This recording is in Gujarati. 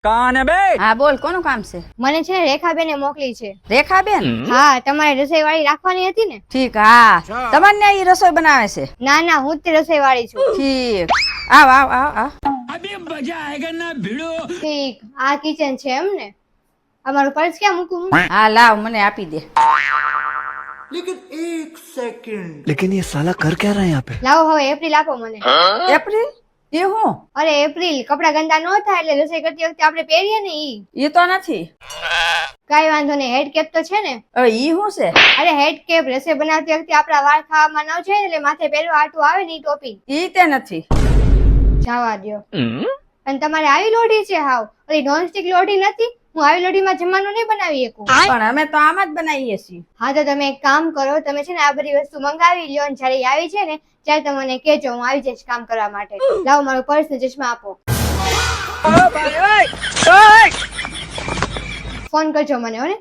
કાને બે હા બોલ, કોનું કામ છે? મને છે ને રેખાબેને મોકલી છે. રેખાબેન? હા, તમારે રસોઈ વાળી રાખવાની હતી ને? ઠીક, હા. તમારે ઈ રસોઈ બનાવે છે? ના ના, હું જ તે રસોઈ વાળી છું. ઠીક, આવ આવ આવ આવ. ઠીક, આ કિચન છે એમ ને? અમારું પર્સ ક્યાં મૂકું હું? હા લાવ, મને આપી દે. लेकिन ये साला कर क्या रहा है यहाँ पे? લાવો હવે એપ્રિલ આપો મને. એપ્રિલ? એ હું? અરે એપ્રિલ, કપડા ગંદા ન થાય એટલે રસોઈ કરતી વખતે આપણે પહેરીએ ને ઈ. એ તો નથી. કઈ વાંધો નહીં, હેડ કેપ તો છે ને? હવે ઈ શું છે? અરે હેડ કેપ, રસોઈ બનાવતી વખતે આપણા વાળ ખાવામાં ન જાય એટલે માથે પહેરવા હાટું આવે ને ઈ ટોપી. ઈ તે નથી. જવા દ્યો. અને તમારે આવી લોઢી છે હાવ? ઓલી નોનસ્ટિક લોઢી નથી? હું આવી લોઢીમાં જમવાનું નહીં બનાવી શકું. પણ અમે તો આમ જ બનાવીએ છીએ. હા તો તમે એક કામ કરો, તમે છે ને આ બધી વસ્તુ મંગાવી લ્યો અને જયારે ઈ આવી છે ને ત્યારે તમે મને કહેજો, હું આવી જઈશ કામ કરવા માટે. લાવો મારો પર્સ ને ચશ્મા આપો. ફોન કરજો મને હો ને.